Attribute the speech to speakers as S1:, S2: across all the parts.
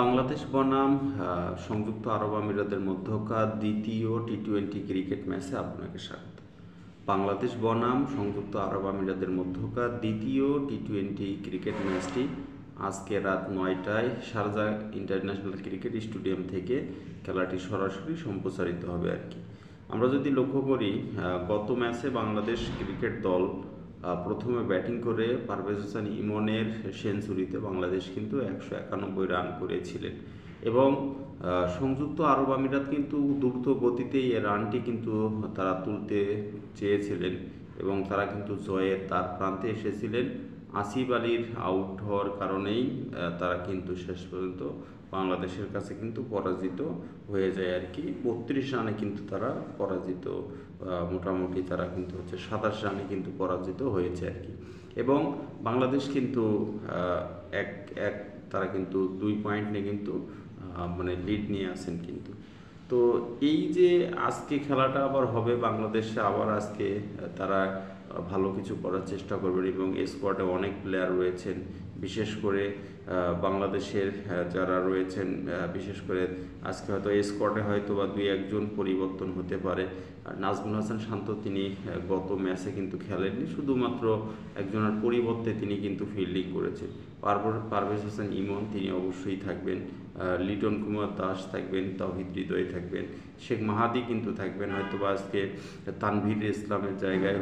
S1: বাংলাদেশ বনাম সংযুক্ত আরব আমিরাতের মধ্যকার দ্বিতীয় টি-20 ক্রিকেট ম্যাচে আপনাকে স্বাগত। বাংলাদেশ বনাম সংযুক্ত আরব আমিরাতের মধ্যকার দ্বিতীয় টি-20 ক্রিকেট ম্যাচটি আজকে রাত 9টায় শারজা ইন্টারন্যাশনাল ক্রিকেট স্টেডিয়াম থেকে খেলাটি সরাসরি সম্প্রচারিত হবে আর কি। আমরা যদি লক্ষ্য করি, গত ম্যাচে বাংলাদেশ ক্রিকেট দল প্রথমে ব্যাটিং করে পারভেজ হোসেন ইমনের সেঞ্চুরিতে বাংলাদেশ কিন্তু 191 রান করেছিলেন এবং সংযুক্ত আরব আমিরাত কিন্তু দ্রুত গতিতে এই রানটি কিন্তু তারা তুলতে চেয়েছিলেন এবং তারা কিন্তু জয়ের তার প্রান্তে এসেছিলেন। আসিফ আলীর আউট হওয়ার কারণেই তারা কিন্তু শেষ পর্যন্ত বাংলাদেশের কাছে কিন্তু পরাজিত হয়ে যায় আর কি। 32 রানে কিন্তু তারা পরাজিত, মোটামুটি তারা কিন্তু 27 রানে কিন্তু পরাজিত হয়েছে আর কি। এবং বাংলাদেশ কিন্তু তারা কিন্তু 2 পয়েন্ট নিয়ে কিন্তু মানে লিড নিয়ে আসেন কিন্তু। তো এই যে আজকে খেলাটা আবার হবে, বাংলাদেশে আবার আজকে তারা ভালো কিছু করার চেষ্টা করবেন এবং স্কোয়াডে অনেক প্লেয়ার রয়েছেন, বিশেষ করে বাংলাদেশের যারা রয়েছেন, বিশেষ করে আজকে হয়তো স্কোয়াডে হয়তো বা 2-1 পরিবর্তন হতে পারে। নাজমুল হাসান শান্ত তিনি গত ম্যাচে কিন্তু খেলেননি, শুধুমাত্র একজনের পরিবর্তে তিনি কিন্তু ফিল্ডিং করেছেন। পারভেজ হোসেন ইমন তিনি অবশ্যই থাকবেন, লিটন কুমার দাস থাকবেন, তাওহিদ হৃদয় থাকবেন, শেখ মাহাদি কিন্তু থাকবেন। হয়তো বা আজকে তানভীর ইসলামের জায়গায়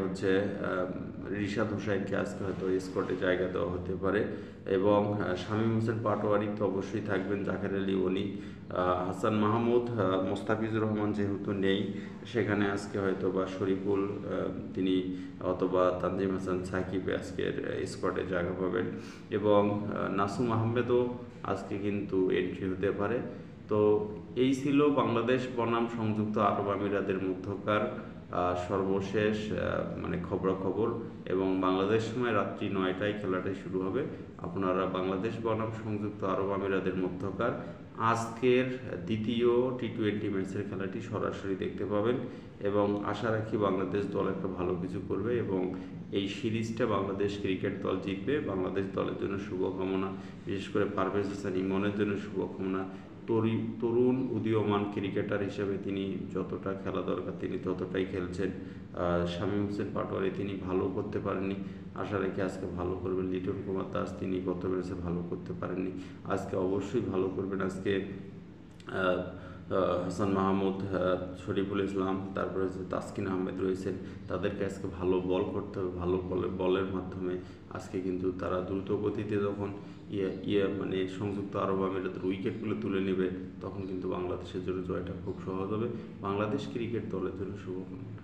S1: রিশাদ হোসাইনকে আজকে হয়তো স্কোয়াডে জায়গা দেওয়া হতে পারে এবং শামীম হোসেন পাটোয়ারি তো অবশ্যই থাকবেন, জাকের আলী অলি, হাসান মাহমুদ, মোস্তাফিজুর রহমান যেহেতু নেই সেখানে আজকে হয়তো বা শরীফুল তিনি অথবা তানজিম হাসান সাকিব আজকের স্কোয়াডে জায়গা পাবেন এবং নাসুম আহমেদও আজকে কিন্তু এন্ট্রি হতে পারে। তো এই ছিল বাংলাদেশ বনাম সংযুক্ত আরব আমিরাতের মধ্যকার সর্বশেষ মানে খবরাখবর এবং বাংলাদেশ সময় রাত্রি 9টায় খেলাটি শুরু হবে। আপনারা বাংলাদেশ বনাম সংযুক্ত আরব আমিরাতের মধ্যকার আজকের দ্বিতীয় টি-20 ম্যাচের খেলাটি সরাসরি দেখতে পাবেন এবং আশা রাখি বাংলাদেশ দল একটা ভালো কিছু করবে এবং এই সিরিজটা বাংলাদেশ ক্রিকেট দল জিতবে। বাংলাদেশ দলের জন্য শুভকামনা, বিশেষ করে পারভেজ হোসেন ইমনের জন্য শুভকামনা। তরুণ উদীয়মান ক্রিকেটার হিসেবে তিনি যতটা খেলা দরকার তিনি ততটাই খেলছেন। শামীম হোসেন পাটোয়ারি তিনি ভালো করতে পারেননি, আশা রেখে আজকে ভালো করবেন। লিটন কুমার দাস তিনি গত ম্যাচে ভালো করতে পারেননি, আজকে অবশ্যই ভালো করবেন। আজকে হাসান মাহমুদ, শরীফুল ইসলাম, তারপরে তাসকিন আহমেদ রয়েছেন, তাদেরকে আজকে ভালো বল করতে হবে। ভালো বলের মাধ্যমে আজকে কিন্তু তারা দ্রুত গতিতে যখন মানে সংযুক্ত আরব আমিরাতের উইকেটগুলো তুলে নেবে তখন কিন্তু বাংলাদেশের জন্য জয়টা খুব সহজ হবে। বাংলাদেশ ক্রিকেট দলের জন্য শুভকামনা।